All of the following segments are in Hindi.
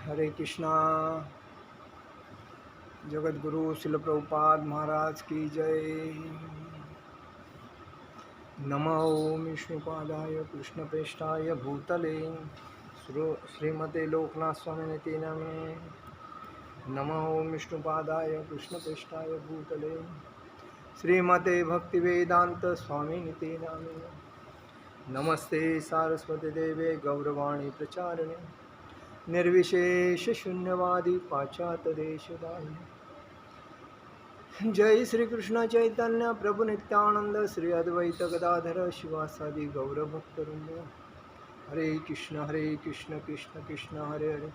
हरे कृष्णा। जगत गुरु शिल प्रभुपाद महाराज की जय। नमो ओम विष्णुपादाय कृष्णप्रेष्ठाय भूतले श्रीमते लोकनाथ स्वामी निति नमे। नमो ओम विष्णुपादाय कृष्णप्रेष्ठाय भूतले श्रीमते भक्तिवेदांत स्वामी निति नामे। नमस्ते सारस्वती देवे गौरवाणी प्रचारिणे निर्विशेष शून्यवादी पाश्चात्य देशदारिणे। जय श्री कृष्ण चैतन्य प्रभु नित्यानंद श्री अद्वैत गदाधर शिवासादि गौरभक्तवृंद। हरे कृष्ण कृष्ण कृष्ण हरे हरे,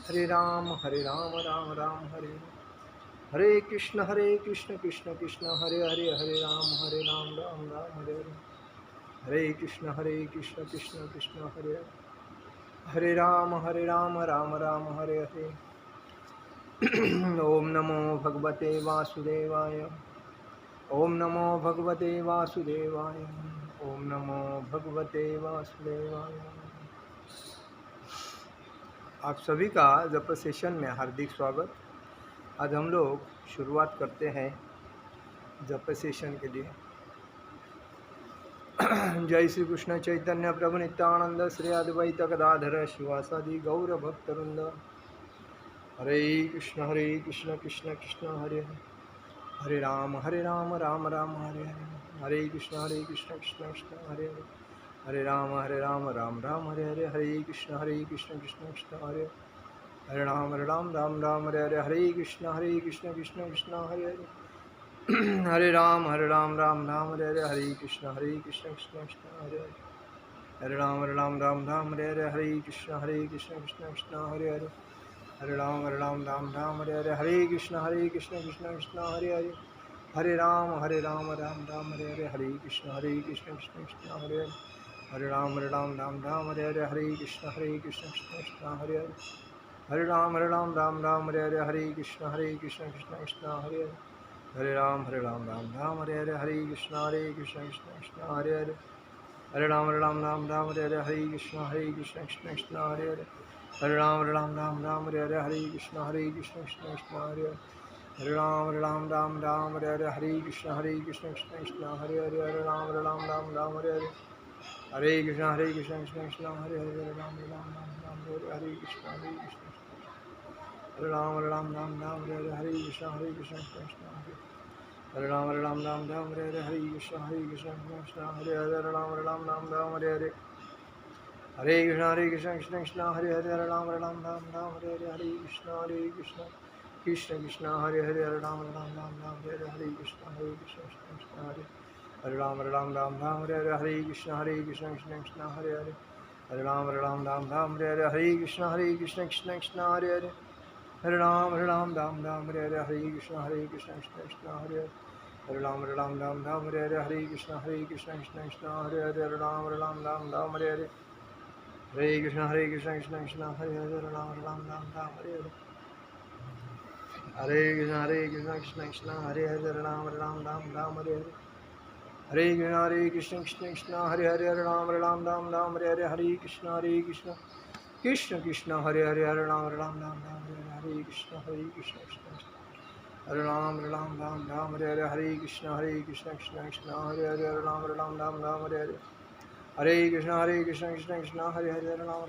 हरे राम राम राम हरे हरे। कृष्ण कृष्ण कृष्ण हरे हरे, हरे राम राम राम हरे हरे। हरे कृष्ण कृष्ण कृष्ण हरे हरे, हरे राम राम राम हरे हरे। ओम नमो भगवते वासुदेवाय, ओम नमो भगवते वासुदेवाय, ओम नमो भगवते वासुदेवाय। आप सभी का जप सेशन में हार्दिक स्वागत। आज हम लोग शुरुआत करते हैं जप सेशन के लिए। जय श्री कृष्ण चैतन्य प्रभु नित्यानंद श्री अद्वैत गदाधर शिवासादि गौर भक्तवृंद। हरे कृष्ण कृष्ण कृष्ण हरे हरे, हरे राम राम राम हरे हरे। हरे कृष्ण कृष्ण कृष्ण हरे हरे, हरे राम राम राम हरे हरे। हरे कृष्ण कृष्ण कृष्ण हरे, हरे राम राम हरे हरे। हरे कृष्ण कृष्ण कृष्ण हरे हरे, हरे राम राम राम हरे हरे। हरे कृष्ण कृष्ण कृष्ण हरे हरे, हरे राम राम हरे हरे। हरे कृष्ण कृष्ण कृष्ण हरे हरे, हरे राम राम हरे हरे। हरे कृष्ण कृष्ण कृष्ण हरे हरे, हरे राम राम राम हरे हरे। हरे कृष्ण कृष्ण कृष्ण हरे हरे, हरे राम राम हरे हरे। हरे कृष्ण कृष्ण कृष्ण हरे हरे, हरे राम राम हरे हरे। हरे कृष्ण कृष्ण कृष्ण हरे हरे, हरे राम राम हरे हरे। हरे कृष्ण कृष्ण कृष्ण हरे हरे, हरे राम राम हरे हरे। हरे कृष्ण कृष्ण कृष्ण हरे हरे, हरे राम राम हरे हरे। हरे कृष्ण कृष्ण कृष्ण हरे हरे, हरे राम राम हरे हरे। हरे कृष्ण कृष्ण कृष्ण हरे हरे, हरे राम राम हरे हरे। हरे कृष्ण कृष्ण कृष्ण हरे हरे, हरे राम राम हरे हरे। हरे कृष्ण कृष्ण हरे राम राम हरे हरे। हरे कृष्ण कृष्ण कृष्ण हरे, हरे राम राम हरे हरे। हरे कृष्ण कृष्ण कृष्ण हरे हरे, हरे राम राम हरे हरे। हरे कृष्ण कृष्ण कृष्ण हरे हरे, हरे राम राम हरे हरे। हरे कृष्ण कृष्ण कृष्ण हरे हरे, हरे राम राम हरे हरे। हरे कृष्ण कृष्ण कृष्ण हरे, हरे राम राम हरे हरे। हरे कृष्ण कृष्ण कृष्ण हरे हरे, हरे राम राम हरे हरे। हरे कृष्ण कृष्ण कृष्ण हरे हरे, हरे राम राम हरे हरे। हरे कृष्ण कृष्ण कृष्ण हरे हरे, हरे राम राम हरे हरे। हरे कृष्ण कृष्ण कृष्ण हरे हरे, हरे राम राम हरे हरे। हरे कृष्ण कृष्ण कृष्ण हरे हरे, हरे राम राम हरे हरे। हरे कृष्ण कृष्ण कृष्ण हरे हरे, हरे राम राम हरे हरे। हरे कृष्ण कृष्ण कृष्ण हरे हरे, हरे राम राम हरे हरे। हरे कृष्ण कृष्ण कृष्ण हरे हरे, हरे राम राम हरे हरे। हरे कृष्ण कृष्ण कृष्ण हरे राम राम हरे हरे। हरे कृष्ण कृष्ण कृष्ण हरे हरे, हरे राम राम हरे हरे। हरे कृष्ण कृष्ण कृष्ण हरे हरे, हरे राम राम हरे हरे। हरे कृष्ण कृष्ण कृष्ण हरे राम राम हरे हरे। हरे कृष्ण कृष्ण कृष्ण हरे हरे, हरे राम राम हरे हरे। हरे कृष्ण कृष्ण कृष्ण हरे हरे, हरे राम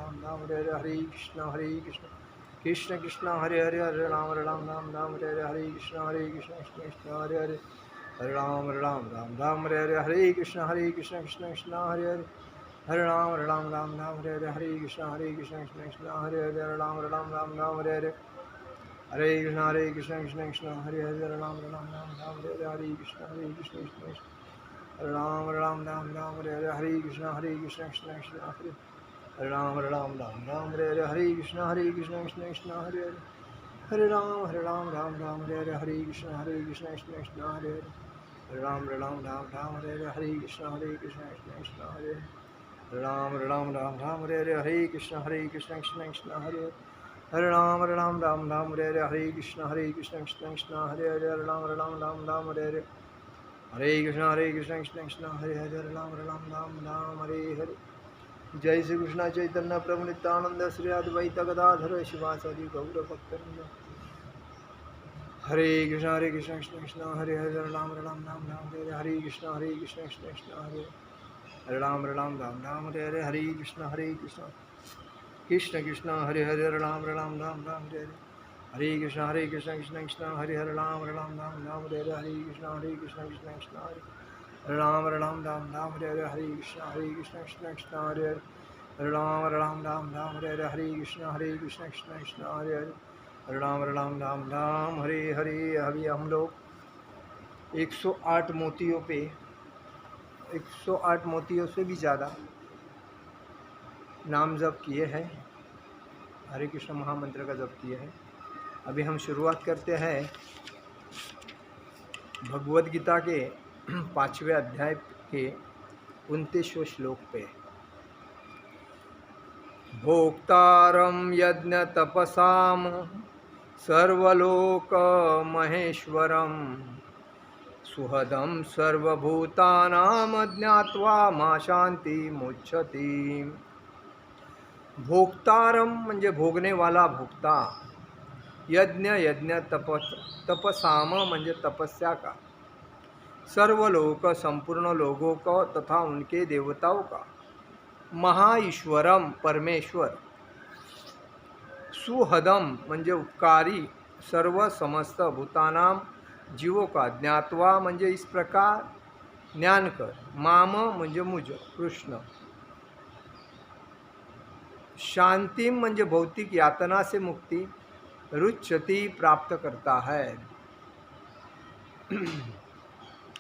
राम हरे हरे। हरे कृष्ण कृष्ण कृष्ण हरे हरे, हरे राम राम हरे हरे। हरे कृष्ण कृष्ण कृष्ण हरे हरे, हरे राम राम हरे हरे। हरे कृष्ण कृष्ण कृष्ण हरे हरे, हरे राम राम हरे हरे। हरे कृष्ण कृष्ण कृष्ण हरे हरे, हरे राम राम हरे हरे। हरे कृष्ण कृष्ण कृष्ण हरे हरे, हरे राम राम हरे हरे। हरे कृष्ण कृष्ण कृष्ण हरे राम राम हरे हरे। हरे कृष्ण कृष्ण कृष्ण हरे, हरे राम राम हरे हरे। हरे कृष्ण कृष्ण कृष्ण हरे हरे, हरे राम राम हरे हरे। हरे कृष्ण कृष्ण कृष्ण हरे हरे, हरे राम राम हरे हरे। हरे कृष्ण कृष्ण कृष्ण हरे हरे, हरे राम राम हरे हरे। हरे कृष्ण कृष्ण कृष्ण हरे हरे, हरे राम राम राम हरे हरे, हरे कृष्ण कृष्ण कृष्ण हरे हरे, हरे राम राम हरे हरे, हरे कृष्ण कृष्ण कृष्ण हरे हरे, हरे राम राम हरे हरे। जय श्री कृष्ण चैतन्य प्रभु नित्यानंद श्री अद्वैत गदाधर शिवासादि गौर भक्तवृंद। हरे कृष्ण कृष्ण कृष्ण हरे हरे, हरे राम हरे हरे, हरे कृष्ण कृष्ण कृष्ण हरे हरे, राम हरे हरे, हरे कृष्ण कृष्ण कृष्ण हरे हरे, हरे राम हरे हरे, हरे कृष्ण कृष्ण कृष्ण हरे हरे, राम हरे हरे, हरे कृष्ण कृष्ण कृष्ण हरे हरे, राम हरे हरे, हरे कृष्ण कृष्ण कृष्ण हरे हरे, हरे राम हरे हरे, हरे कृष्ण कृष्ण कृष्ण हरे हरे, हरे राम हरे हरे। अभी हम लोग 108 मोतियों पे 108 मोतियों से भी ज़्यादा नाम जप किए हैं, हरे कृष्ण महामंत्र का जप किए हैं। अभी हम शुरुआत करते हैं भगवद गीता के 5वें अध्याय के 29वें श्लोक पे। भोक्तारं यज्ञ तपसाम सर्वलोक महेश्वरम सुहदं सर्वभूतानां ज्ञात्वा मा शांति मुच्छति। भोक्तारम म्हणजे भोगने वाला भोक्ता, यज्ञ तपसाम म्हणजे तपस्या का, सर्व लोक संपूर्ण लोगों का तथा उनके देवताओं का, महाईश्वरम परमेश्वर, सुहदम म्हणजे उपकारी, सर्व समस्त भूतानाम जीवों का, ज्ञात्वा म्हणजे इस प्रकार ज्ञान कर, माम म्हणजे मुझ कृष्ण, शांति म्हणजे भौतिक यातना से मुक्ति, रुच्यति प्राप्त करता है।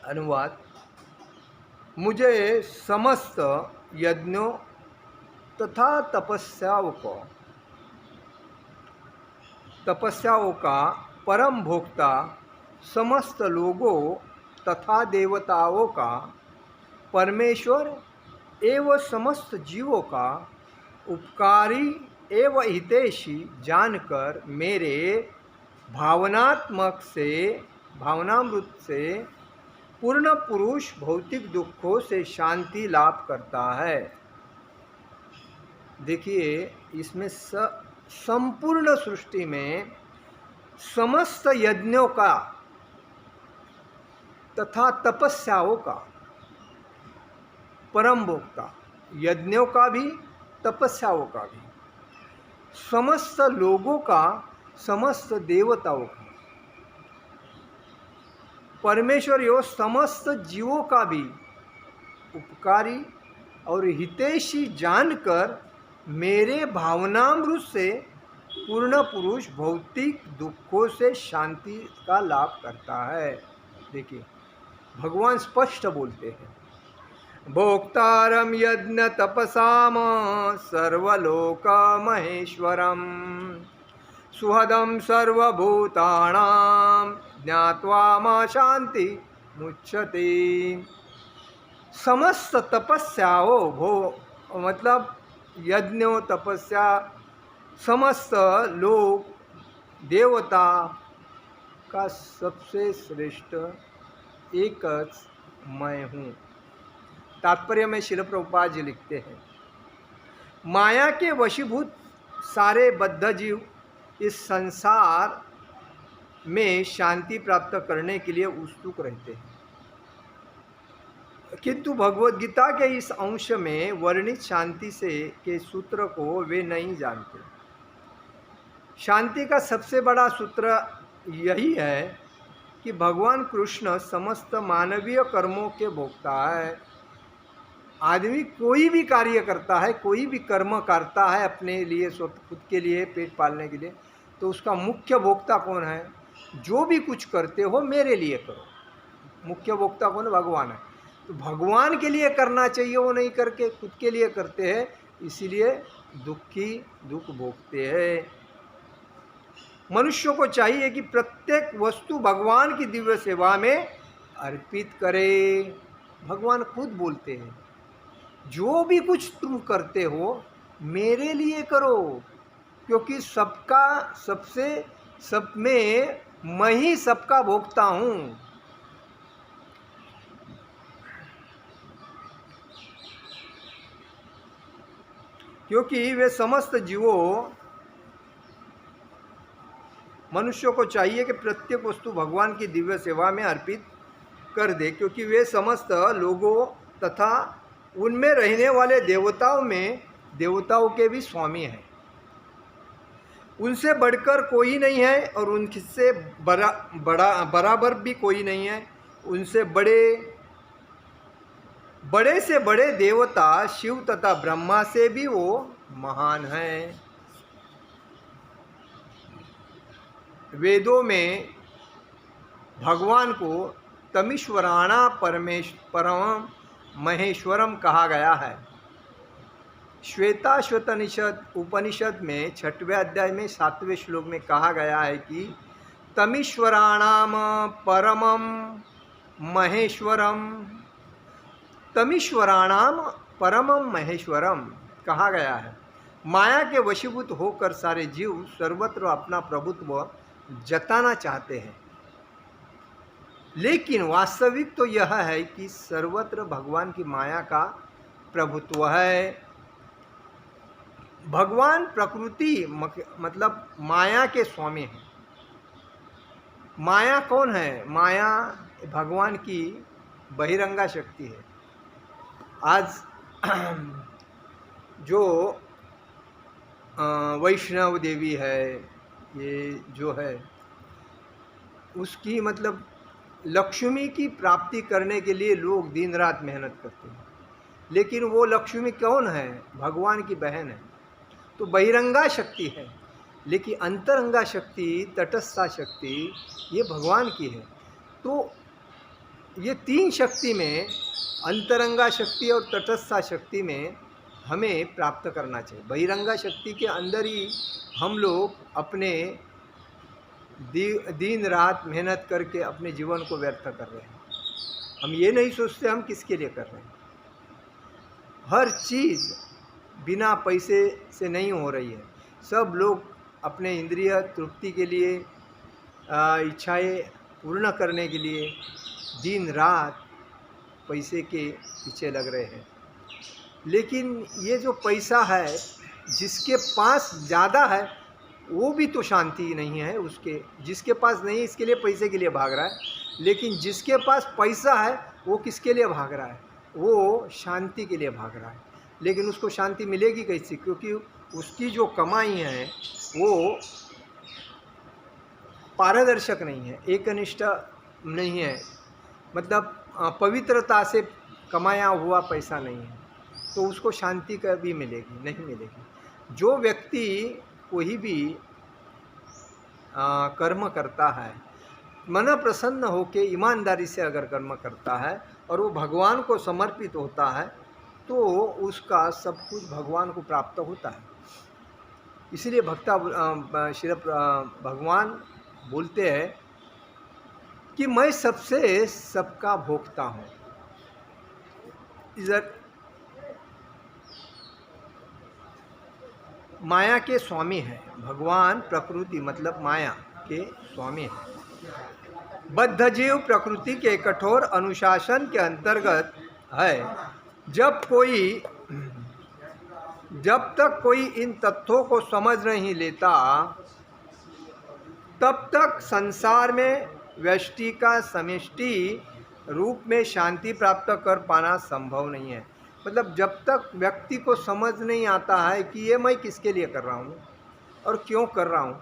अनुवाद, मुझे समस्त यज्ञों तथा तपस्याओं का परम भोक्ता, समस्त लोगों तथा देवताओं का परमेश्वर एवं समस्त जीवों का उपकारी एवं हितैषी जानकर मेरे भावनात्मक से भावनामृत से पूर्ण पुरुष भौतिक दुखों से शांति लाभ करता है। देखिए, इसमें संपूर्ण सृष्टि में समस्त यज्ञों का तथा तपस्याओं का परम भोक्ता, यज्ञों का भी तपस्याओं का भी, समस्त लोगों का समस्त देवताओं का, परमेश्वर यो समस्त जीवों का भी उपकारी और हितैषी जानकर मेरे भावनामृत से पूर्ण पुरुष भौतिक दुखों से शांति का लाभ करता है। देखिए, भगवान स्पष्ट बोलते हैं, भोक्तारम यज्ञ तपसाम सर्वलोक महेश्वरम सुहदम सर्वभूतानां ज्ञात्वा मा शांति मुच्छति। समस्त तपस्याओं मतलब यज्ञों तपस्या, समस्त लोग देवता का सबसे श्रेष्ठ एकच मैं हूँ। तात्पर्य में श्रील प्रभुपाद जी लिखते हैं, माया के वशीभूत सारे बद्ध जीव इस संसार में शांति प्राप्त करने के लिए उत्सुक रहते हैं, किंतु भगवद गीता के इस अंश में वर्णित शांति से के सूत्र को वे नहीं जानते। शांति का सबसे बड़ा सूत्र यही है कि भगवान कृष्ण समस्त मानवीय कर्मों के भोक्ता है। आदमी कोई भी कार्य करता है, कोई भी कर्म करता है अपने लिए, खुद के लिए, पेट पालने के लिए, तो उसका मुख्य भोक्ता कौन है? जो भी कुछ करते हो मेरे लिए करो, मुख्य भोक्ता कौन? भगवान है। तो भगवान के लिए करना चाहिए, वो नहीं करके खुद के लिए करते हैं, इसीलिए दुख भोगते हैं। मनुष्य को चाहिए कि प्रत्येक वस्तु भगवान की दिव्य सेवा में अर्पित करे। भगवान खुद बोलते हैं, जो भी कुछ तुम करते हो मेरे लिए करो, क्योंकि सबका सबसे सब में मैं ही सबका भोगता हूँ। क्योंकि वे समस्त जीवों मनुष्यों को चाहिए कि प्रत्येक वस्तु भगवान की दिव्य सेवा में अर्पित कर दे, क्योंकि वे समस्त लोगों तथा उनमें रहने वाले देवताओं में देवताओं के भी स्वामी हैं। उनसे बढ़कर कोई नहीं है और उनसे बराबर भी कोई नहीं है। उनसे बड़े से बड़े देवता शिव तथा ब्रह्मा से भी वो महान हैं। वेदों में भगवान को तमीश्वराणा परम महेश्वरम कहा गया है। श्वेताश्वतनिषद उपनिषद में 6वें अध्याय में 7वें श्लोक में कहा गया है कि तमीश्वराणाम परमम महेश्वरम, तमीश्वराणाम परमम महेश्वरम कहा गया है। माया के वशीभूत होकर सारे जीव सर्वत्र अपना प्रभुत्व जताना चाहते हैं, लेकिन वास्तविक तो यह है कि सर्वत्र भगवान की माया का प्रभुत्व है। भगवान प्रकृति मतलब माया के स्वामी हैं। माया कौन है? माया भगवान की बहिरंगा शक्ति है। आज जो वैष्णव देवी है, ये जो है उसकी मतलब लक्ष्मी की प्राप्ति करने के लिए लोग दिन रात मेहनत करते हैं, लेकिन वो लक्ष्मी कौन है? भगवान की बहन है। तो बहिरंगा शक्ति है, लेकिन अंतरंगा शक्ति, तटस्था शक्ति ये भगवान की है। तो ये तीन शक्ति में, अंतरंगा शक्ति और तटस्था शक्ति में हमें प्राप्त करना चाहिए। बहिरंगा शक्ति के अंदर ही हम लोग अपने दिन रात मेहनत करके अपने जीवन को व्यर्थ कर रहे हैं। हम ये नहीं सोचते हम किसके लिए कर रहे हैं। हर चीज़ बिना पैसे से नहीं हो रही है। सब लोग अपने इंद्रिय तृप्ति के लिए, इच्छाएं पूर्ण करने के लिए दिन रात पैसे के पीछे लग रहे हैं। लेकिन ये जो पैसा है, जिसके पास ज़्यादा है वो भी तो शांति नहीं है उसके। जिसके पास नहीं है इसके लिए पैसे के लिए भाग रहा है, लेकिन जिसके पास पैसा है वो किसके लिए भाग रहा है? वो शांति के लिए भाग रहा है। लेकिन उसको शांति मिलेगी कैसे? क्योंकि उसकी जो कमाई है वो पारदर्शक नहीं है, एकनिष्ठ नहीं है, मतलब पवित्रता से कमाया हुआ पैसा नहीं है। तो उसको शांति कभी मिलेगी नहीं मिलेगी। जो व्यक्ति कोई भी कर्म करता है, मन प्रसन्न होकर ईमानदारी से अगर कर्म करता है और वो भगवान को समर्पित होता है, तो उसका सब कुछ भगवान को प्राप्त होता है। इसलिए श्री भगवान बोलते हैं कि मैं सबसे सबका भोगता हूँ। इधर माया के स्वामी है भगवान। प्रकृति मतलब माया के स्वामी है। बद्ध जीव प्रकृति के कठोर अनुशासन के अंतर्गत है। जब तक कोई इन तथ्यों को समझ नहीं लेता, तब तक संसार में व्यष्टि का समष्टि रूप में शांति प्राप्त कर पाना संभव नहीं है। मतलब जब तक व्यक्ति को समझ नहीं आता है कि ये मैं किसके लिए कर रहा हूँ और क्यों कर रहा हूँ,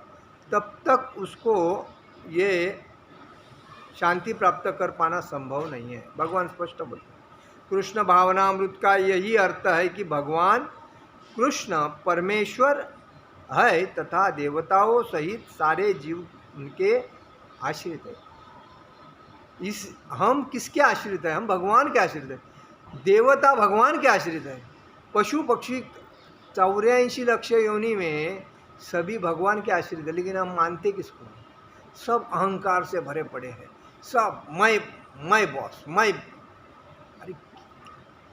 तब तक उसको ये शांति प्राप्त कर पाना संभव नहीं है। भगवान स्पष्ट बोलते हैं। कृष्ण भावनामृत का यही अर्थ है कि भगवान कृष्ण परमेश्वर है तथा देवताओं सहित सारे जीव उनके आश्रित है। हम किसके आश्रित है? हम भगवान के आश्रित है। देवता भगवान के आश्रित है। पशु पक्षी 84 लाख योनि में सभी भगवान के आश्रित है, लेकिन हम मानते किसको? सब अहंकार से भरे पड़े हैं। सब मैं बॉस, मैं। अरे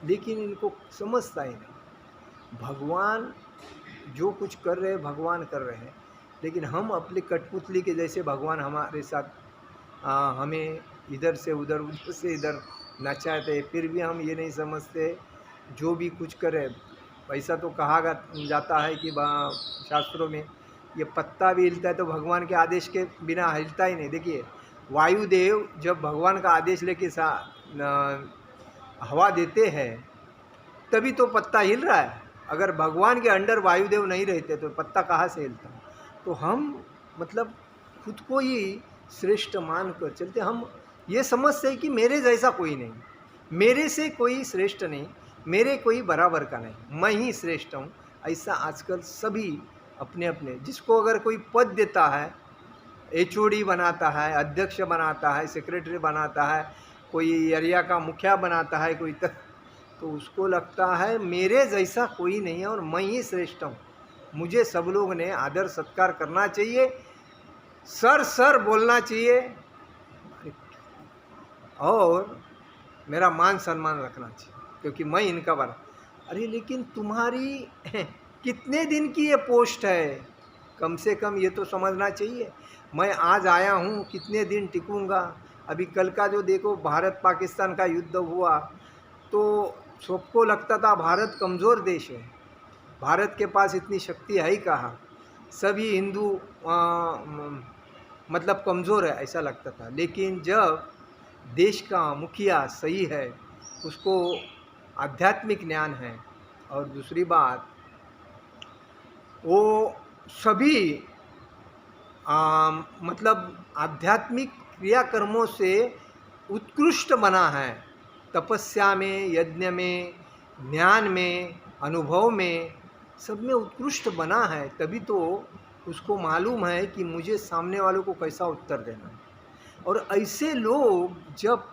लेकिन इनको समझता ही नहीं। भगवान जो कुछ कर रहे हैं भगवान कर रहे हैं, लेकिन हम अपनी कठपुतली के जैसे भगवान हमारे साथ हमें इधर से उधर उधर से इधर नचाते, फिर भी हम ये नहीं समझते जो भी कुछ करें। ऐसा तो कहा जाता है कि शास्त्रों में ये पत्ता भी हिलता है तो भगवान के आदेश के बिना हिलता ही नहीं। देखिए वायुदेव जब भगवान का आदेश लेके हवा देते हैं तभी तो पत्ता हिल रहा है। अगर भगवान के अंडर वायुदेव नहीं रहते तो पत्ता कहाँ से हिलता। तो हम मतलब खुद को ही श्रेष्ठ मान कर चलते। हम ये समझते हैं कि मेरे जैसा कोई नहीं, मेरे से कोई श्रेष्ठ नहीं, मेरे कोई बराबर का नहीं, मैं ही श्रेष्ठ हूँ। ऐसा आजकल सभी अपने अपने, जिसको अगर कोई पद देता है, HOD बनाता है, अध्यक्ष बनाता है, सेक्रेटरी बनाता है, कोई एरिया का मुखिया बनाता है, कोई तो उसको लगता है मेरे जैसा कोई नहीं है और मैं ही श्रेष्ठ हूँ, मुझे सब लोग ने आदर सत्कार करना चाहिए, सर सर बोलना चाहिए और मेरा मान सम्मान रखना चाहिए क्योंकि मैं इनका बना। अरे लेकिन तुम्हारी कितने दिन की ये पोस्ट है, कम से कम ये तो समझना चाहिए। मैं आज आया हूँ, कितने दिन टिकूँगा। अभी कल का जो देखो भारत पाकिस्तान का युद्ध हुआ तो सबको लगता था भारत कमज़ोर देश है, भारत के पास इतनी शक्ति है ही कहाँ, सभी हिंदू मतलब कमज़ोर है ऐसा लगता था। लेकिन जब देश का मुखिया सही है, उसको आध्यात्मिक ज्ञान है और दूसरी बात वो सभी मतलब आध्यात्मिक क्रियाकर्मों से उत्कृष्ट बना है, तपस्या में, यज्ञ में, ज्ञान में, अनुभव में, सब में उत्कृष्ट बना है। तभी तो उसको मालूम है कि मुझे सामने वालों को कैसा उत्तर देना है। और ऐसे लोग जब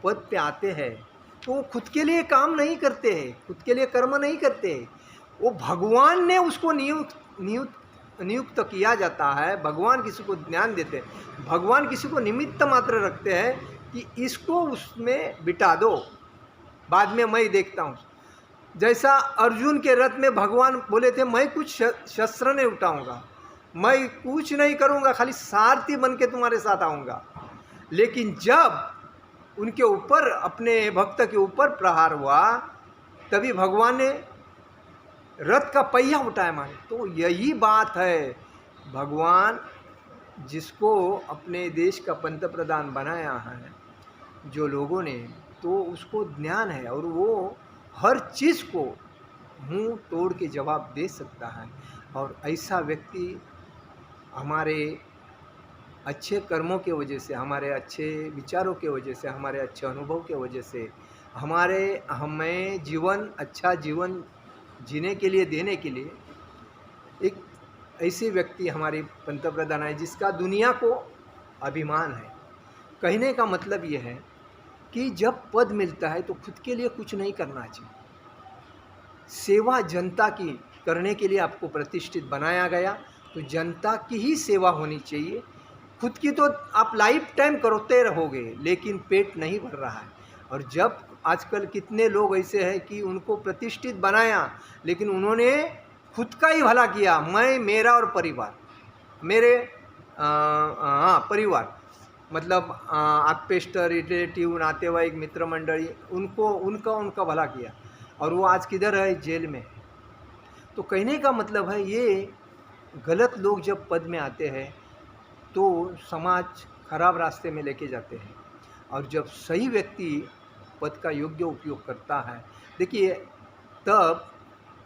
पद पे आते हैं तो खुद के लिए काम नहीं करते हैं, खुद के लिए कर्म नहीं करते, वो भगवान ने उसको नियुक्त किया जाता है। भगवान किसी को ज्ञान देते हैं, भगवान किसी को निमित्त मात्र रखते हैं कि इसको उसमें बिठा दो, बाद में मैं देखता हूँ। जैसा अर्जुन के रथ में भगवान बोले थे मैं कुछ शस्त्र नहीं उठाऊंगा, मैं कुछ नहीं करूंगा, खाली सारथी बन के तुम्हारे साथ आऊँगा। लेकिन जब उनके ऊपर, अपने भक्त के ऊपर प्रहार हुआ तभी भगवान ने रथ का पहिया उठाया माने। तो यही बात है, भगवान जिसको अपने देश का पंतप्रधान बनाया है जो लोगों ने, तो उसको ज्ञान है और वो हर चीज़ को मुंह तोड़ के जवाब दे सकता है। और ऐसा व्यक्ति हमारे अच्छे कर्मों के वजह से, हमारे अच्छे विचारों के वजह से, हमारे अच्छे अनुभव के वजह से, हमें अच्छा जीवन जीने के लिए, देने के लिए एक ऐसे व्यक्ति हमारे पंतप्रधान है जिसका दुनिया को अभिमान है। कहने का मतलब ये है कि जब पद मिलता है तो खुद के लिए कुछ नहीं करना चाहिए, सेवा जनता की करने के लिए आपको प्रतिष्ठित बनाया गया तो जनता की ही सेवा होनी चाहिए। खुद की तो आप लाइफ टाइम करते रहोगे लेकिन पेट नहीं भर रहा है। और जब आजकल कितने लोग ऐसे हैं कि उनको प्रतिष्ठित बनाया लेकिन उन्होंने खुद का ही भला किया, मैं, मेरा और परिवार, मेरे परिवार मतलब आत्पेष्टर, रिलेटिव, नातेवाईक, मित्र मंडली, उनका भला किया और वो आज किधर है, जेल में। तो कहने का मतलब है ये गलत लोग जब पद में आते हैं तो समाज खराब रास्ते में लेके जाते हैं। और जब सही व्यक्ति पद का योग्य उपयोग करता है, देखिए तब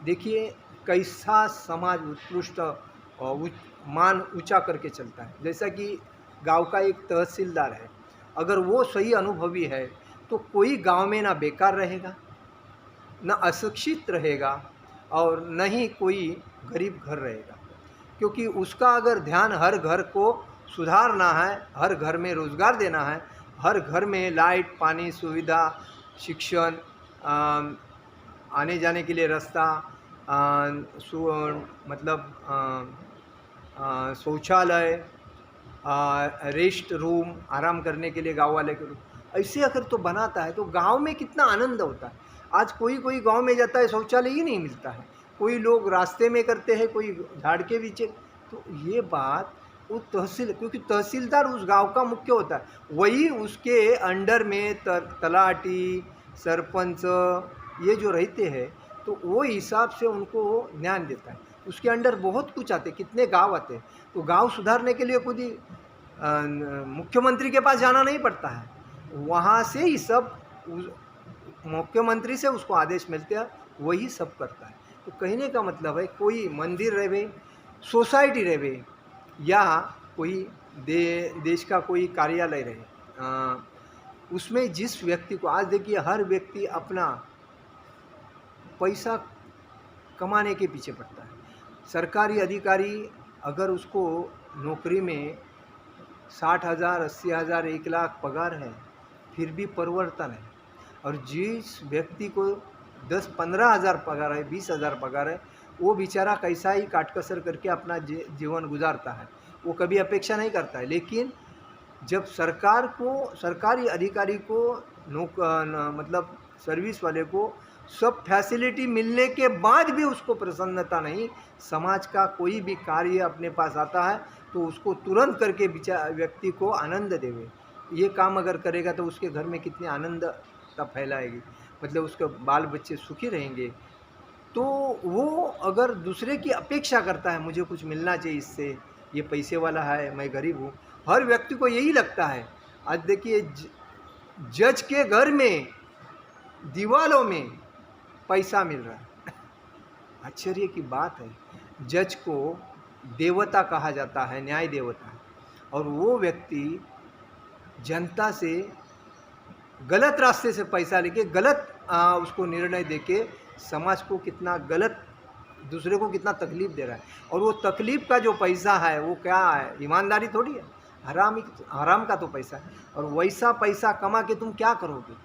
देखिए कैसा समाज उत्कृष्ट और मान ऊंचा करके चलता है। जैसा कि गांव का एक तहसीलदार है, अगर वो सही अनुभवी है तो कोई गांव में ना बेकार रहेगा, ना अशिक्षित रहेगा और न ही कोई गरीब घर रहेगा, क्योंकि उसका अगर ध्यान हर घर को सुधारना है, हर घर में रोज़गार देना है, हर घर में लाइट, पानी, सुविधा, शिक्षण, आने जाने के लिए रास्ता, मतलब शौचालय, रेस्ट रूम, आराम करने के लिए गांव वाले के रूम, ऐसे अगर तो बनाता है तो गांव में कितना आनंद होता है। आज कोई गांव में जाता है शौचालय ही नहीं मिलता है, कोई लोग रास्ते में करते हैं, कोई झाड़ के पीछे। तो ये बात वो तहसील, क्योंकि तहसीलदार उस गांव का मुख्य होता है, वही उसके अंडर में तलाटी, सरपंच ये जो रहते हैं, तो वो हिसाब से उनको ज्ञान देता है। उसके अंडर बहुत कुछ आते, कितने गांव आते हैं। तो गांव सुधारने के लिए खुद ही मुख्यमंत्री के पास जाना नहीं पड़ता है, वहाँ से ही सब मुख्यमंत्री से उसको आदेश मिलते हैं, वही सब करता है। तो कहने का मतलब है, कोई मंदिर रहे, सोसाइटी रहे, या कोई देश का कोई कार्यालय रहे, उसमें जिस व्यक्ति को, आज देखिए हर व्यक्ति अपना पैसा कमाने के पीछे पड़ता है। सरकारी अधिकारी अगर उसको नौकरी में 60,000, 80,000, 1,00,000 पगार है, फिर भी परिवर्तन है। और जिस व्यक्ति को 10-15 हज़ार पगार है, 20,000 पगार है, वो बेचारा कैसा ही काट कसर करके अपना जीवन गुजारता है, वो कभी अपेक्षा नहीं करता है। लेकिन जब सरकार को, सरकारी अधिकारी को मतलब सर्विस वाले को सब फैसिलिटी मिलने के बाद भी उसको प्रसन्नता नहीं, समाज का कोई भी कार्य अपने पास आता है तो उसको तुरंत करके व्यक्ति को आनंद देवे, ये काम अगर करेगा तो उसके घर में कितनी आनंदता फैलाएगी, मतलब उसके बाल बच्चे सुखी रहेंगे। तो वो अगर दूसरे की अपेक्षा करता है, मुझे कुछ मिलना चाहिए इससे, ये पैसे वाला है, मैं गरीब हूँ, हर व्यक्ति को यही लगता है। आज देखिए जज के घर में दीवालों में पैसा मिल रहा है, आश्चर्य की बात है। जज को देवता कहा जाता है, न्याय देवता, और वो व्यक्ति जनता से गलत रास्ते से पैसा लेके गलत उसको निर्णय देके समाज को कितना गलत, दूसरे को कितना तकलीफ दे रहा है। और वो तकलीफ का जो पैसा है वो क्या है, ईमानदारी थोड़ी है, हराम का तो पैसा है। और वैसा पैसा कमा के तुम क्या करोगे?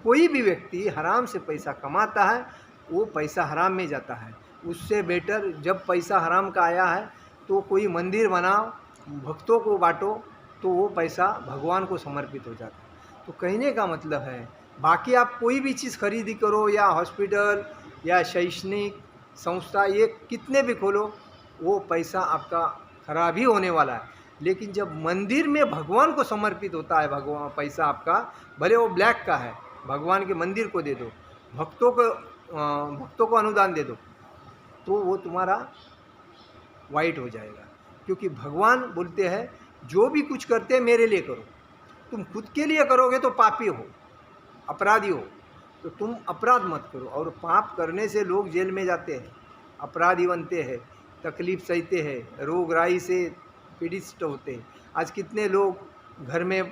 कोई भी व्यक्ति हराम से पैसा कमाता है, वो पैसा हराम में जाता है। उससे बेटर जब पैसा हराम का आया है तो कोई मंदिर बनाओ, भक्तों को बांटो, तो वो पैसा भगवान को समर्पित हो जाता है। तो कहने का मतलब है, बाकी आप कोई भी चीज़ खरीदी करो, या हॉस्पिटल या शैक्षणिक संस्था, ये कितने भी खोलो, वो पैसा आपका खराब ही होने वाला है। लेकिन जब मंदिर में भगवान को समर्पित होता है, भगवान पैसा आपका, भले वो ब्लैक का है, भगवान के मंदिर को दे दो, भक्तों को अनुदान दे दो, तो वो तुम्हारा वाइट हो जाएगा। क्योंकि भगवान बोलते हैं, जो भी कुछ करते हैं मेरे लिए करो। तुम खुद के लिए करोगे तो पापी हो, अपराधी हो, तो तुम अपराध मत करो। और पाप करने से लोग जेल में जाते हैं, अपराधी बनते हैं, तकलीफ सहते हैं, रोग राई से पीड़ित होते हैं। आज कितने लोग घर में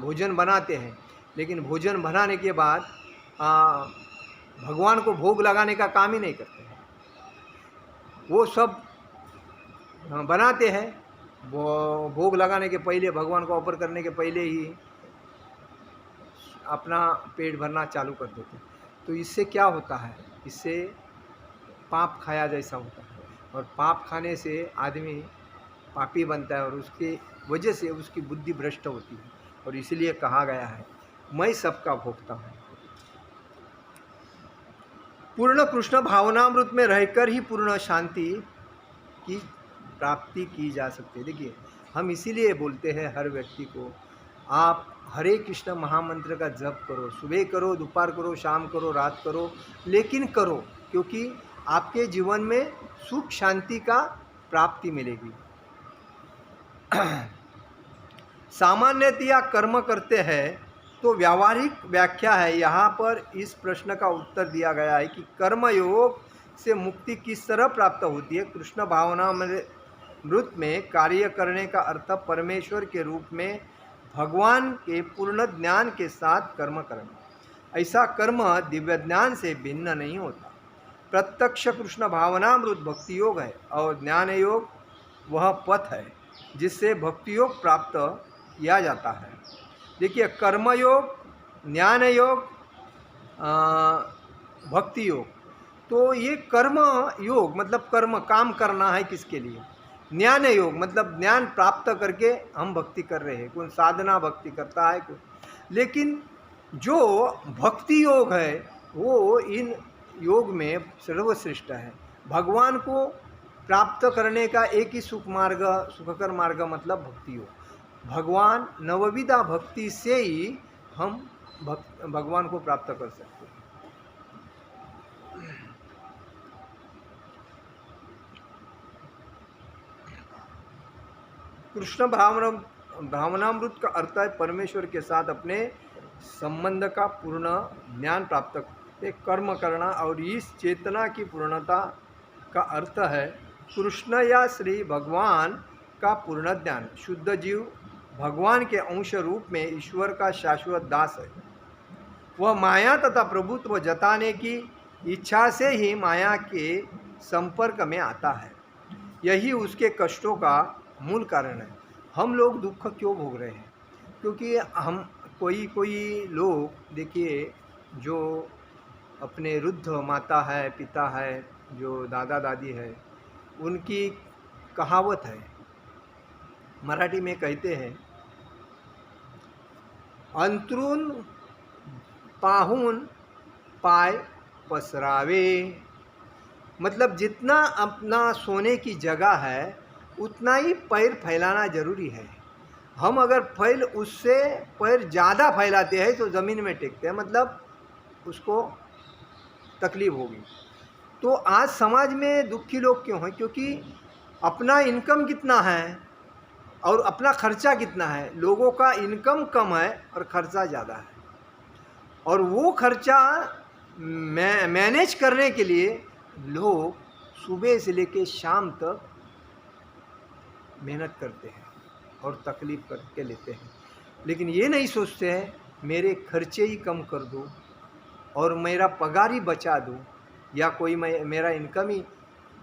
भोजन बनाते हैं, लेकिन भोजन बनाने के बाद भगवान को भोग लगाने का काम ही नहीं करते हैं। वो सब बनाते हैं, वो भोग लगाने के पहले, भगवान को ऑफर करने के पहले ही अपना पेट भरना चालू कर देते हैं। तो इससे क्या होता है, इससे पाप खाया जैसा होता है, और पाप खाने से आदमी पापी बनता है, और उसके वजह से उसकी बुद्धि भ्रष्ट होती है। और इसलिए कहा गया है, मैं सबका भोगता हूँ। पूर्ण कृष्ण भावनामृत में रहकर ही पूर्ण शांति की प्राप्ति की जा सकती है। देखिए, हम इसीलिए बोलते हैं हर व्यक्ति को, आप हरे कृष्ण महामंत्र का जप करो, सुबह करो, दोपहर करो, शाम करो, रात करो, लेकिन करो, क्योंकि आपके जीवन में सुख शांति का प्राप्ति मिलेगी। सामान्यतया कर्म करते हैं, तो व्यावहारिक व्याख्या है, यहाँ पर इस प्रश्न का उत्तर दिया गया है कि कर्मयोग से मुक्ति किस तरह प्राप्त होती है। कृष्ण भावनामृत में कार्य करने का अर्थ परमेश्वर के रूप में भगवान के पूर्ण ज्ञान के साथ कर्म करना। ऐसा कर्म दिव्य ज्ञान से भिन्न नहीं होता। प्रत्यक्ष कृष्ण भावनामृत भक्ति योग है, और ज्ञान योग वह पथ है जिससे भक्ति योग प्राप्त किया जाता है। देखिए, कर्मयोग, ज्ञान योग, भक्ति योग, तो ये कर्म योग मतलब कर्म, काम करना है किसके लिए। ज्ञान योग मतलब ज्ञान प्राप्त करके हम भक्ति कर रहे हैं, कोई साधना भक्ति करता है कोई। लेकिन जो भक्ति योग है वो इन योग में सर्वश्रेष्ठ है। भगवान को प्राप्त करने का एक ही सुखकर मार्ग मतलब भक्ति योग। भगवान नवविधा भक्ति से ही हम भगवान को प्राप्त कर सकते हैं। कृष्ण ब्राह्मणामृत का अर्थ है परमेश्वर के साथ अपने संबंध का पूर्ण ज्ञान प्राप्त कर्म करना, और इस चेतना की पूर्णता का अर्थ है कृष्ण या श्री भगवान का पूर्ण ज्ञान। शुद्ध जीव भगवान के अंश रूप में ईश्वर का शाश्वत दास है। वह माया तथा प्रभुत्व जताने की इच्छा से ही माया के संपर्क में आता है। यही उसके कष्टों का मूल कारण है। हम लोग दुख क्यों भोग रहे हैं? क्योंकि हम कोई लोग देखिए, जो अपने वृद्ध माता है, पिता है, जो दादा दादी है, उनकी कहावत है, मराठी में कहते हैं, अंतरून पाहून पाय पसरावे। मतलब जितना अपना सोने की जगह है उतना ही पैर फैलाना जरूरी है। हम अगर उससे पैर ज़्यादा फैलाते हैं तो ज़मीन में टेकते हैं, मतलब उसको तकलीफ होगी। तो आज समाज में दुखी लोग क्यों हैं? क्योंकि अपना इनकम कितना है और अपना खर्चा कितना है। लोगों का इनकम कम है और खर्चा ज़्यादा है, और वो खर्चा मैनेज करने के लिए लोग सुबह से लेकर शाम तक मेहनत करते हैं और तकलीफ करके लेते हैं। लेकिन ये नहीं सोचते हैं मेरे खर्चे ही कम कर दूँ और मेरा पगार ही बचा दूँ, या कोई मेरा इनकम ही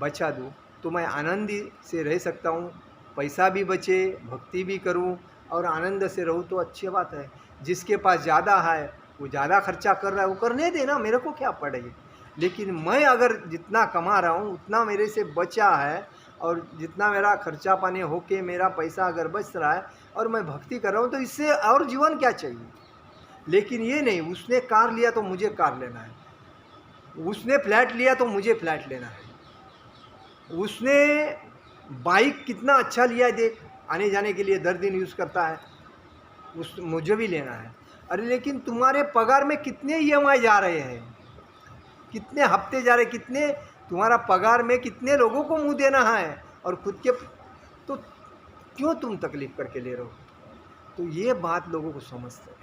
बचा दूँ, तो मैं आनंदी से रह सकता हूँ। पैसा भी बचे, भक्ति भी करूँ और आनंद से रहूँ तो अच्छी बात है। जिसके पास ज़्यादा है वो ज़्यादा खर्चा कर रहा है, वो करने देना, मेरे को क्या पड़ेगी। लेकिन मैं अगर जितना कमा रहा हूँ उतना मेरे से बचा है, और जितना मेरा खर्चा पानी होके मेरा पैसा अगर बच रहा है और मैं भक्ति कर रहा हूँ, तो इससे और जीवन क्या चाहिए। लेकिन ये नहीं, उसने कार लिया तो मुझे कार लेना है, उसने फ्लैट लिया तो मुझे फ्लैट लेना है, उसने बाइक कितना अच्छा लिया है देख, आने जाने के लिए 10 दिन यूज़ करता है, मुझे भी लेना है। अरे लेकिन तुम्हारे पगार में कितने EMI जा रहे हैं, कितने हफ्ते जा रहे, कितने तुम्हारा पगार में कितने लोगों को मुंह देना है, और खुद के तो क्यों तुम तकलीफ करके ले रहे हो। तो ये बात लोगों को समझते हैं।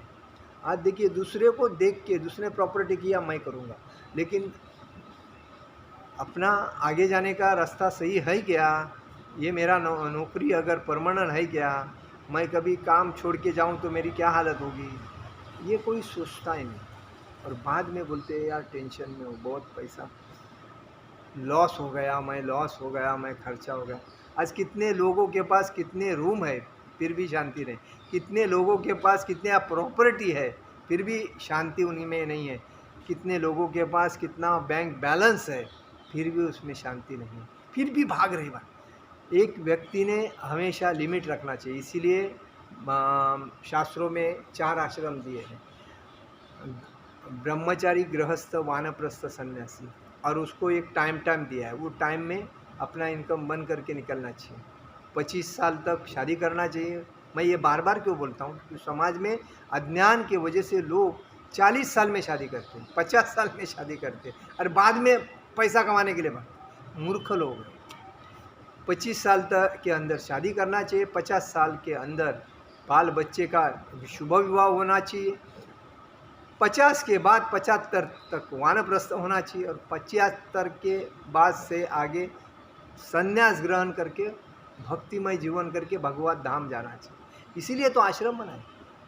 आज देखिए, दूसरे को देख के दूसरे प्रॉपर्टी किया मैं करूँगा, लेकिन अपना आगे जाने का रास्ता सही है क्या? ये मेरा नौकरी अगर परमानेंट है क्या? मैं कभी काम छोड़ के जाऊँ तो मेरी क्या हालत होगी? ये कोई सोचता ही नहीं, और बाद में बोलते हैं यार टेंशन में हो, बहुत पैसा लॉस हो गया, मैं लॉस हो गया, मैं खर्चा हो गया। आज कितने लोगों के पास कितने रूम है फिर भी शांति नहीं, कितने लोगों के पास कितने प्रॉपर्टी है फिर भी शांति उन्हीं में नहीं है, कितने लोगों के पास कितना बैंक बैलेंस है फिर भी उसमें शांति नहीं है, फिर भी भाग रहे बात। एक व्यक्ति ने हमेशा लिमिट रखना चाहिए। इसीलिए शास्त्रों में 4 आश्रम दिए हैं, ब्रह्मचारी, गृहस्थ, वानप्रस्थ, सन्यासी, और उसको एक टाइम दिया है। वो टाइम में अपना इनकम बंद करके निकलना चाहिए। 25 साल तक शादी करना चाहिए। मैं ये बार बार क्यों बोलता हूँ? क्योंकि समाज में अज्ञान की वजह से लोग 40 साल में शादी करते हैं, 50 साल में शादी करते हैं, और बाद में पैसा कमाने के लिए मूर्ख लोग हैं। 25 साल तक के अंदर शादी करना चाहिए, 50 साल के अंदर बाल बच्चे का शुभ विवाह होना चाहिए, 50 के बाद 75 तक वानप्रस्थ होना चाहिए, और 75 के बाद से आगे संन्यास ग्रहण करके भक्तिमय जीवन करके भगवत धाम जाना चाहिए। इसीलिए तो आश्रम बनाए।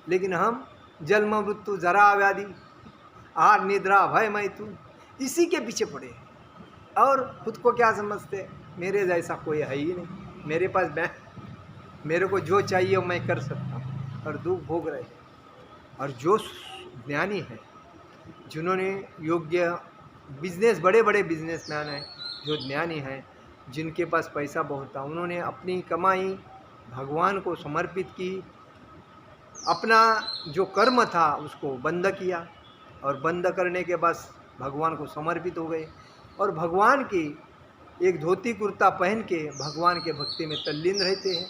लेकिन हम जन्म मृत्यु जरा व्याधि आहार निद्रा भय मैथुन इसी के पीछे पड़े हैं, और खुद को क्या समझते, मेरे जैसा कोई है ही नहीं, मेरे पास मेरे को जो चाहिए वो मैं कर सकता हूँ, और दुख भोग रहे हैं। और जो ज्ञानी है, जिन्होंने योग्य बिजनेस, बड़े बड़े बिजनेसमैन हैं, जो ज्ञानी हैं, जिनके पास पैसा बहुत था, उन्होंने अपनी कमाई भगवान को समर्पित की, अपना जो कर्म था उसको बंद किया, और बंद करने के बाद भगवान को समर्पित हो गए और भगवान की एक धोती कुर्ता पहन के भगवान के भक्ति में तल्लीन रहते हैं।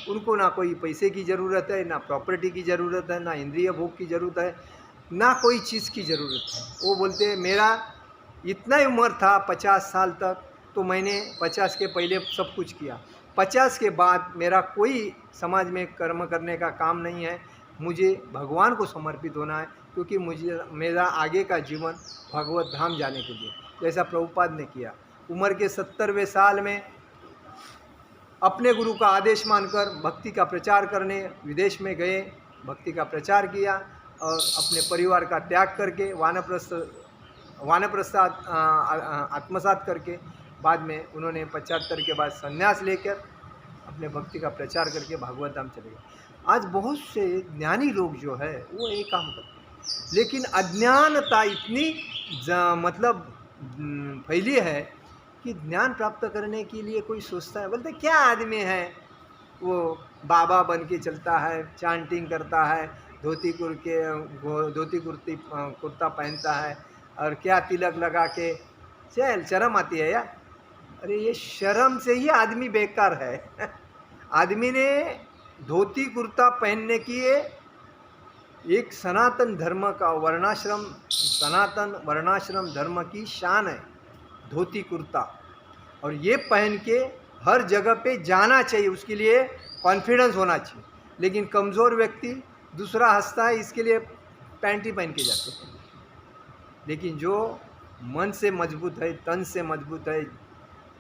उनको ना कोई पैसे की ज़रूरत है, ना प्रॉपर्टी की ज़रूरत है, ना इंद्रिय भोग की ज़रूरत है, ना कोई चीज़ की ज़रूरत है। वो बोलते हैं मेरा इतना ही उम्र था 50 साल तक, तो मैंने 50 के पहले सब कुछ किया, 50 के बाद मेरा कोई समाज में कर्म करने का काम नहीं है, मुझे भगवान को समर्पित होना है, क्योंकि मुझे मेरा आगे का जीवन भगवत धाम जाने के लिए, जैसा प्रभुपाद ने किया। उम्र के 70वें साल में अपने गुरु का आदेश मानकर भक्ति का प्रचार करने विदेश में गए, भक्ति का प्रचार किया और अपने परिवार का त्याग करके वानप्रस्थ आत्मसात करके बाद में उन्होंने 75 के बाद संन्यास लेकर अपने भक्ति का प्रचार करके भागवत धाम चले गए। आज बहुत से ज्ञानी लोग जो है वो एक काम करते हैं, लेकिन अज्ञानता इतनी मतलब फैली है कि ज्ञान प्राप्त करने के लिए कोई सोचता है, बोलते क्या आदमी है, वो बाबा बन के चलता है, चांटिंग करता है, धोती कुर्ता पहनता है और क्या तिलक लगा के, चल शर्म आती है यार। अरे ये शर्म से ही आदमी बेकार है। आदमी ने धोती कुर्ता पहनने की एक सनातन धर्म का सनातन वर्णाश्रम धर्म की शान है धोती कुर्ता, और ये पहन के हर जगह पे जाना चाहिए, उसके लिए कॉन्फिडेंस होना चाहिए। लेकिन कमज़ोर व्यक्ति दूसरा हंसता है इसके लिए पैंट ही पहन के जाते हैं। लेकिन जो मन से मजबूत है, तन से मजबूत है,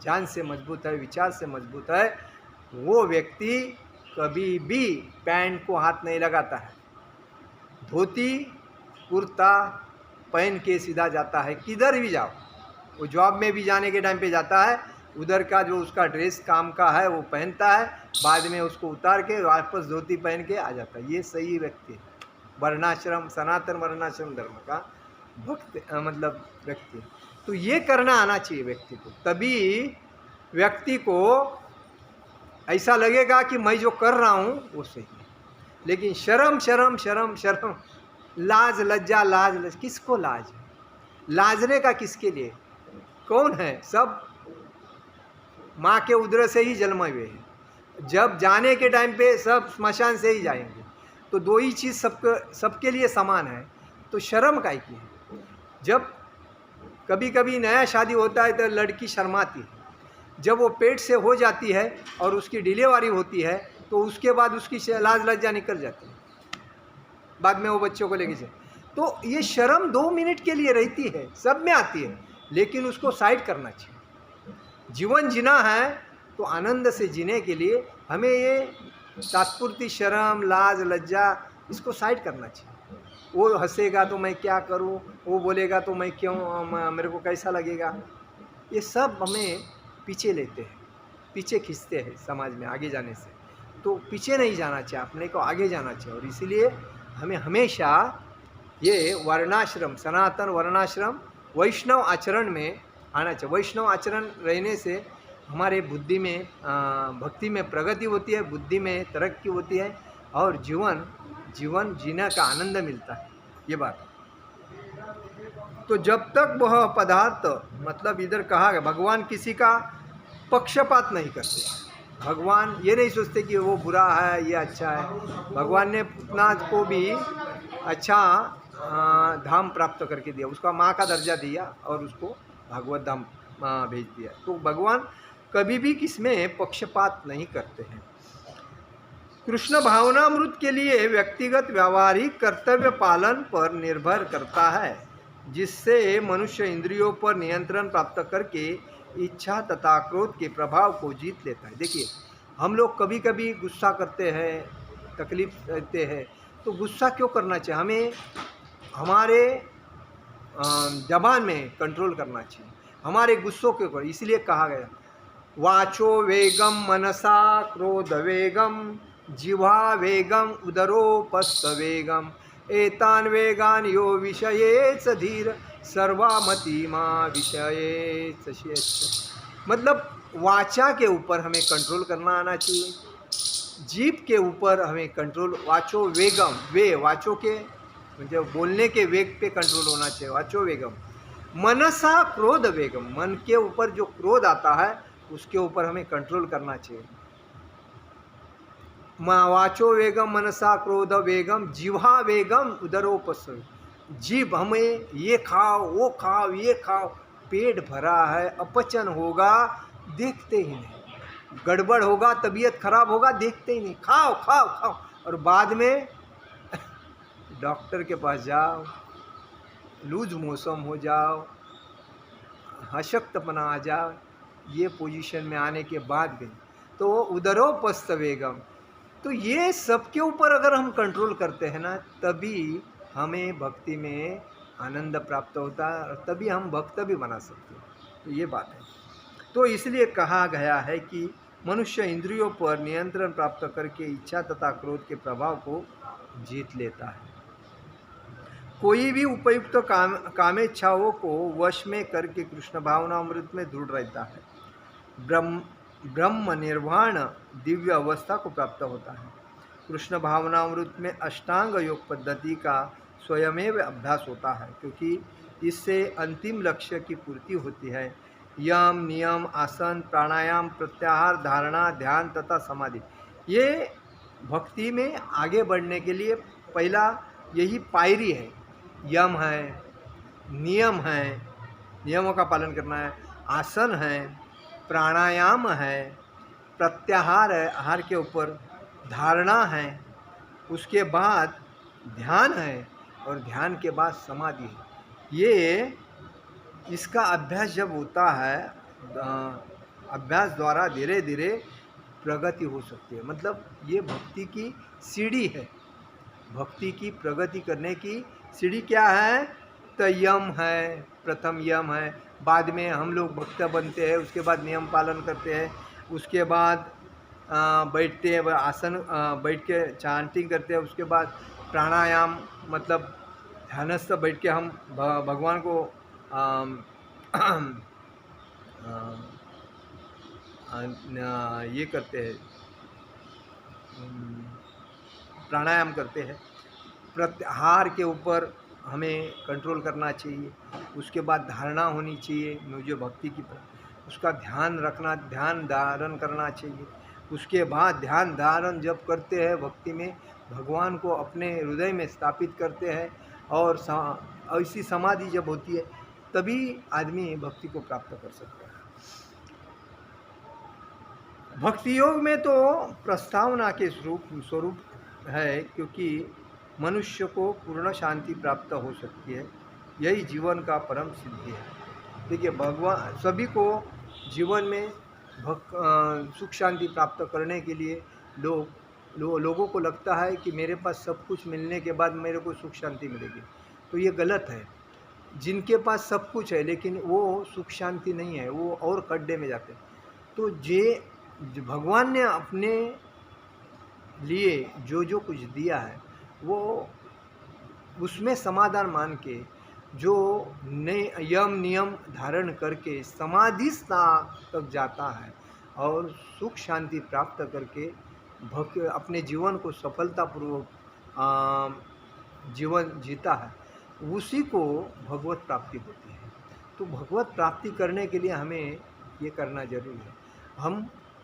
जान से मजबूत है, विचार से मजबूत है, वो व्यक्ति कभी भी पैंट को हाथ नहीं लगाता है, धोती कुर्ता पहन के सीधा जाता है। किधर भी जाओ, वो जॉब में भी जाने के टाइम पे जाता है, उधर का जो उसका ड्रेस काम का है वो पहनता है, बाद में उसको उतार के वापस धोती पहन के आ जाता है। ये सही व्यक्ति है, वर्णाश्रम सनातन वर्णाश्रम धर्म का भक्त मतलब व्यक्ति। तो ये करना आना चाहिए व्यक्ति को, तभी व्यक्ति को ऐसा लगेगा कि मैं जो कर रहा हूँ वो सही है। लेकिन शर्म शर्म शर्म शर्म, लाज लज्जा, लाज किसको लाज है? लाजने का किसके लिए? कौन है? सब माँ के उदर से ही जन्मे हुए हैं, जब जाने के टाइम पे सब स्मशान से ही जाएंगे। तो दो ही चीज़ सबके लिए समान है, तो शर्म काहे की है? जब कभी कभी नया शादी होता है तो लड़की शर्माती है, जब वो पेट से हो जाती है और उसकी डिलीवरी होती है तो उसके बाद उसकी लाज लज्जा निकल जाती है, बाद में वो बच्चों को लेके जाए। तो ये शर्म 2 मिनट के लिए रहती है, सब में आती है, लेकिन उसको साइड करना चाहिए। जीवन जीना है तो आनंद से जीने के लिए हमें ये तात्पुरती शर्म, लाज, लज्जा, इसको साइड करना चाहिए। वो हंसेगा तो मैं क्या करूं, वो बोलेगा तो मैं क्यों, मेरे को कैसा लगेगा, ये सब हमें पीछे लेते हैं, पीछे खींचते हैं समाज में आगे जाने से। तो पीछे नहीं जाना चाहिए, अपने को आगे जाना चाहिए। और इसीलिए हमें हमेशा ये वर्णाश्रम, सनातन वर्णाश्रम, वैष्णव आचरण में आना चाहिए। वैष्णव आचरण रहने से हमारे बुद्धि में भक्ति में प्रगति होती है, बुद्धि में तरक्की होती है और जीवन जीने का आनंद मिलता है। ये बात। तो जब तक वह पदार्थ, मतलब इधर कहा गया भगवान किसी का पक्षपात नहीं करते। भगवान ये नहीं सोचते कि वो बुरा है, ये अच्छा है। भगवान ने पूतनाथ को भी अच्छा धाम प्राप्त करके दिया, उसका माँ का दर्जा दिया और उसको भागवत धाम भेज दिया। तो भगवान कभी भी किसमें पक्षपात नहीं करते हैं। कृष्ण भावनामृत के लिए व्यक्तिगत व्यावहारिक कर्तव्य पालन पर निर्भर करता है, जिससे मनुष्य इंद्रियों पर नियंत्रण प्राप्त करके इच्छा तथा क्रोध के प्रभाव को जीत लेता है। देखिए, हम लोग कभी कभी गुस्सा करते हैं, तकलीफ देते हैं, तो गुस्सा क्यों करना चाहिए? हमें हमारे जबान में कंट्रोल करना चाहिए, हमारे गुस्सों के ऊपर। इसलिए कहा गया वाचो वेगम मनसा क्रोध वेगम जिह्वा वेगम उदरोपस्थ वेगम एतान वेगान यो विषयेच धीर सर्वामति माँ विषयेच। मतलब वाचा के ऊपर हमें कंट्रोल करना आना चाहिए, जीभ के ऊपर हमें कंट्रोल। वाचो वेगम, वे वाचो के म्हणजे बोलने के वेग पे कंट्रोल होना चाहिए। वाचो वेगम, मनसा क्रोध वेगम, मन के ऊपर जो क्रोध आता है उसके ऊपर हमें कंट्रोल करना चाहिए। वाचो वेगम मनसा क्रोध वेगम जिह्वा वेगम उदरोपसर्ग, जीभ हमें ये खाओ वो खाओ ये खाओ, पेट भरा है, अपचन होगा देखते ही नहीं, गड़बड़ होगा, तबीयत खराब होगा देखते ही नहीं, खाओ खाओ खाओ, और बाद में डॉक्टर के पास जाओ, लूज मोशन हो जाओ, अशक्तपना आ जाओ, ये पोजीशन में आने के बाद भी तो उदरोपस्थ वेगम। तो ये सबके ऊपर अगर हम कंट्रोल करते हैं ना, तभी हमें भक्ति में आनंद प्राप्त होता है और तभी हम भक्त भी बना सकते हैं। तो ये बात है। तो इसलिए कहा गया है कि मनुष्य इंद्रियों पर नियंत्रण प्राप्त करके इच्छा तथा क्रोध के प्रभाव को जीत लेता है। कोई भी उपयुक्त कामेच्छाओं को वश में करके कृष्ण भावनामृत में दृढ़ रहता है, ब्रह्म निर्वाण दिव्य अवस्था को प्राप्त होता है। कृष्ण भावनामृत में अष्टांग योग पद्धति का स्वयमेव अभ्यास होता है, क्योंकि इससे अंतिम लक्ष्य की पूर्ति होती है। यम नियम आसन प्राणायाम प्रत्याहार धारणा ध्यान तथा समाधि, ये भक्ति में आगे बढ़ने के लिए पहला यही पायरी है। यम है, नियम है, नियमों का पालन करना है, आसन है, प्राणायाम है, प्रत्याहार है, आहार के ऊपर धारणा है, उसके बाद ध्यान है और ध्यान के बाद समाधि है। ये इसका अभ्यास जब होता है, अभ्यास द्वारा धीरे धीरे प्रगति हो सकती है। मतलब ये भक्ति की सीढ़ी है। भक्ति की प्रगति करने की सीढ़ी क्या है? तो यम है, प्रथम यम है, बाद में हम लोग भक्त बनते हैं, उसके बाद नियम पालन करते हैं, उसके बाद बैठते हैं, आसन बैठ के चांटिंग करते हैं, उसके बाद प्राणायाम मतलब ध्यानस्थ बैठ के हम भगवान को ये करते हैं, प्राणायाम करते हैं। प्रत्याहार के ऊपर हमें कंट्रोल करना चाहिए, उसके बाद धारणा होनी चाहिए, मुझे भक्ति की उसका ध्यान रखना, ध्यान धारण करना चाहिए। उसके बाद ध्यान धारण जब करते हैं भक्ति में, भगवान को अपने हृदय में स्थापित करते हैं और ऐसी समाधि जब होती है तभी आदमी भक्ति को प्राप्त कर सकता है। भक्ति योग में तो प्रस्तावना के स्वरूप है, क्योंकि मनुष्य को पूर्ण शांति प्राप्त हो सकती है, यही जीवन का परम सिद्धि है। देखिए, भगवान सभी को जीवन में सुख शांति प्राप्त करने के लिए लोगों को लगता है कि मेरे पास सब कुछ मिलने के बाद मेरे को सुख शांति मिलेगी, तो ये गलत है। जिनके पास सब कुछ है लेकिन वो सुख शांति नहीं है, वो और खड्डे में जाते हैं। तो भगवान ने अपने लिए जो कुछ दिया है वो उसमें समाधान मान के जो यम नियम धारण करके समाधि तक जाता है और सुख शांति प्राप्त करके अपने जीवन को सफलतापूर्वक जीवन जीता है, उसी को भगवत प्राप्ति होती है। तो भगवत प्राप्ति करने के लिए हमें ये करना जरूरी है।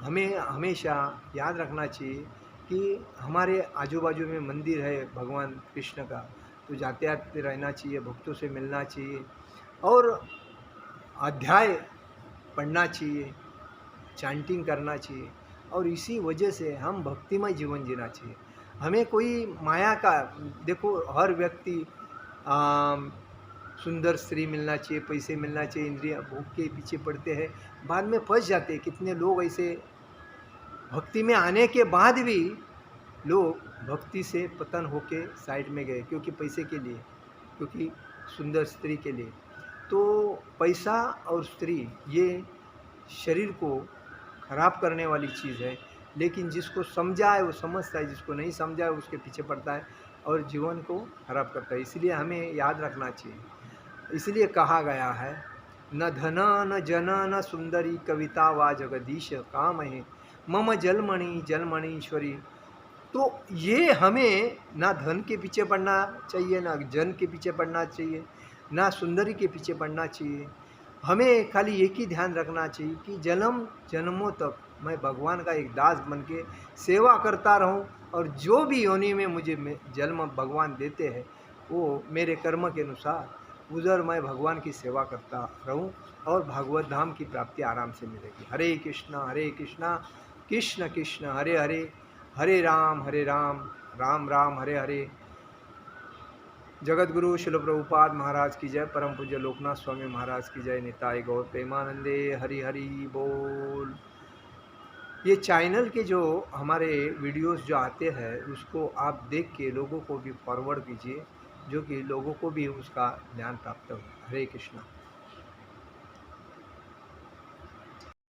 हमें हमेशा याद रखना चाहिए कि हमारे आजू बाजू में मंदिर है भगवान कृष्ण का, तो जाते आते रहना चाहिए, भक्तों से मिलना चाहिए और अध्याय पढ़ना चाहिए, चैंटिंग करना चाहिए, और इसी वजह से हम भक्तिमय जीवन जीना चाहिए। हमें कोई माया का, देखो हर व्यक्ति सुंदर स्त्री मिलना चाहिए, पैसे मिलना चाहिए, इंद्रियां भोग के पीछे पड़ते हैं, बाद में फंस जाते हैं। कितने लोग ऐसे भक्ति में आने के बाद भी लोग भक्ति से पतन होके साइड में गए, क्योंकि पैसे के लिए, क्योंकि सुंदर स्त्री के लिए। तो पैसा और स्त्री ये शरीर को खराब करने वाली चीज़ है, लेकिन जिसको समझा है वो समझता है, जिसको नहीं समझा है उसके पीछे पड़ता है और जीवन को खराब करता है। इसलिए हमें याद रखना चाहिए। इसलिए कहा गया है, न धन न जन न सुंदरी कविता वा जगदीश काम है, मम जलमणि जलमणीश्वरी तो ये हमें ना धन के पीछे पड़ना चाहिए, ना जन के पीछे पड़ना चाहिए, ना सुंदरी के पीछे पड़ना चाहिए। हमें खाली एक ही ध्यान रखना चाहिए कि जन्म जन्मों तक मैं भगवान का एक दास बन के सेवा करता रहूं, और जो भी योनि में मुझे जन्म भगवान देते हैं वो मेरे कर्म के अनुसार उधर मैं भगवान की सेवा करता रहूं, और भागवत धाम की प्राप्ति आराम से मिलेगी। हरे कृष्णा कृष्ण कृष्ण हरे हरे, हरे राम राम राम हरे हरे। जगत गुरु शिल प्रभुपाद महाराज की जय, परम पूज्य लोकनाथ स्वामी महाराज की जय, निताई गौर प्रेमानंदे, हरि हरि बोल। ये चैनल के जो हमारे वीडियोस जो आते हैं उसको आप देख के लोगों को भी फॉरवर्ड कीजिए, जो कि लोगों को भी उसका ज्ञान प्राप्त हो। हरे कृष्णा।